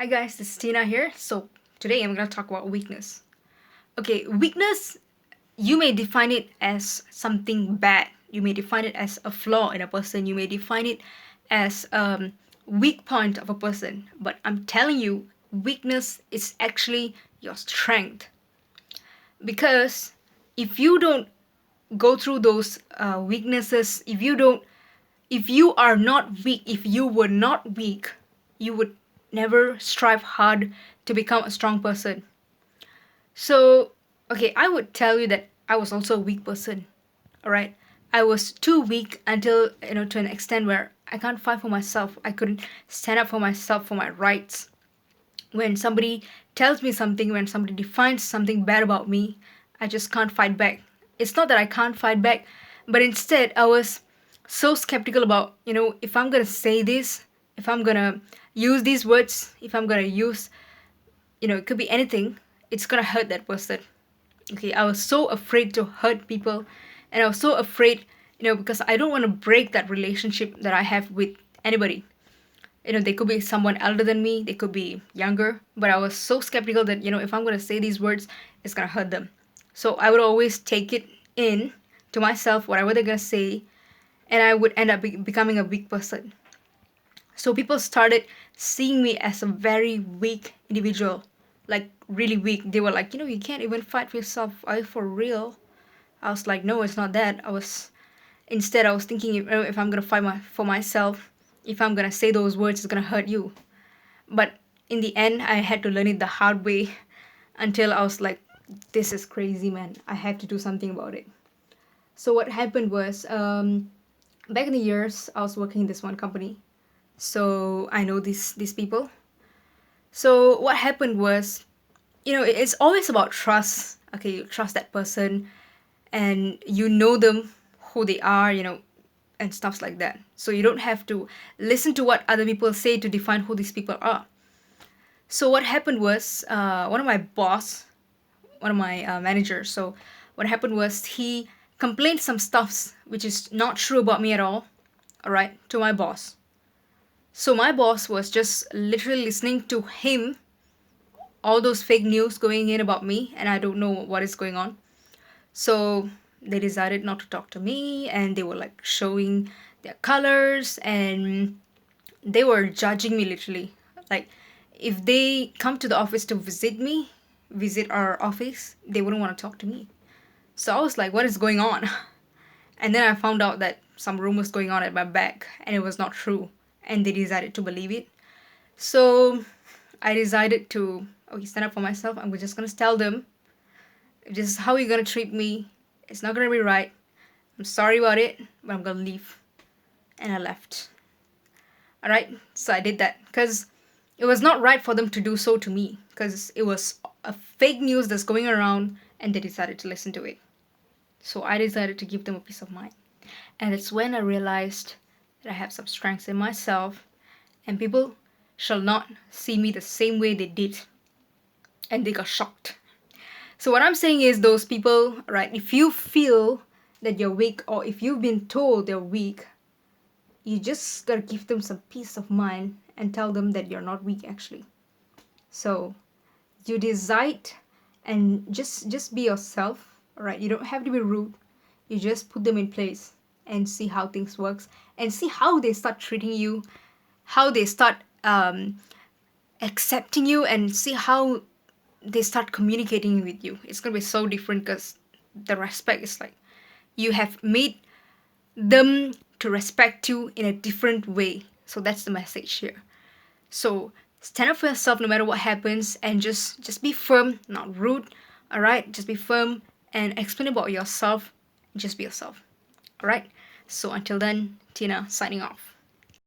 Hi guys, this is Tina here. So today I'm gonna talk about weakness. Okay, weakness, you may define it as something bad. You may define it as a flaw in a person. You may define it as weak point of a person. But I'm telling you, weakness is actually your strength. Because if you don't go through those weaknesses, if you are not weak, if you were not weak, you would never strive hard to become a strong person. So, okay, I would tell you that I was also a weak person. All right. I was too weak until, to an extent where I can't fight for myself. I couldn't stand up for myself, for my rights. When somebody tells me something, when somebody defines something bad about me, I just can't fight back. It's not that I can't fight back, but instead I was so skeptical about, if I'm gonna say this, if I'm gonna use these words, if I'm gonna use, it could be anything, it's gonna hurt that person. Okay, I was so afraid to hurt people, and I was so afraid, because I don't want to break that relationship that I have with anybody. They could be someone elder than me, they could be younger, but I was so skeptical that, if I'm going to say these words, it's going to hurt them. So I would always take it in to myself, whatever they're going to say, and I would end up becoming a weak person. So people started seeing me as a very weak individual, like really weak. They were like, you can't even fight for yourself. Are you for real? I was like, no, it's not that. Instead, I was thinking, if I'm gonna fight for myself, if I'm gonna say those words, it's gonna hurt you. But in the end, I had to learn it the hard way until I was like, this is crazy, man. I have to do something about it. So what happened was, back in the years, I was working in this one company. So I know these people. So what happened was, it's always about trust. Okay, you trust that person, and you know them, who they are, and stuff like that. So you don't have to listen to what other people say to define who these people are. So what happened was, one of my managers. So what happened was he complained some stuffs which is not true about me at all right, to my boss. So my boss was just literally listening to him, all those fake news going in about me, and I don't know what is going on. So they decided not to talk to me, and they were like showing their colors, and they were judging me literally. Like, if they come to the office to visit our office, they wouldn't want to talk to me. So I was like, what is going on? And then I found out that some rumors going on at my back, and it was not true. And they decided to believe it. So I decided to, okay, stand up for myself. I'm just gonna tell them, if this is how you're gonna treat me, it's not gonna be right. I'm sorry about it, but I'm gonna leave. And I left. Alright, so I did that because it was not right for them to do so to me, because it was a fake news that's going around, and they decided to listen to it. So I decided to give them a peace of mind. And it's when I realized that I have some strengths in myself, and people shall not see me the same way they did. And they got shocked. So what I'm saying is, those people, right, if you feel that you're weak, or if you've been told they're weak, you just gotta give them some peace of mind and tell them that you're not weak actually. So you decide, and just be yourself, right? You don't have to be rude. You just put them in place and see how things works, and see how they start treating you, how they start accepting you, and see how they start communicating with you. It's gonna be so different, because the respect is like, you have made them to respect you in a different way. So that's the message here. So stand up for yourself no matter what happens, and just be firm, not rude. All right, just be firm and explain about yourself. Just be yourself. All right. So until then, Tina signing off.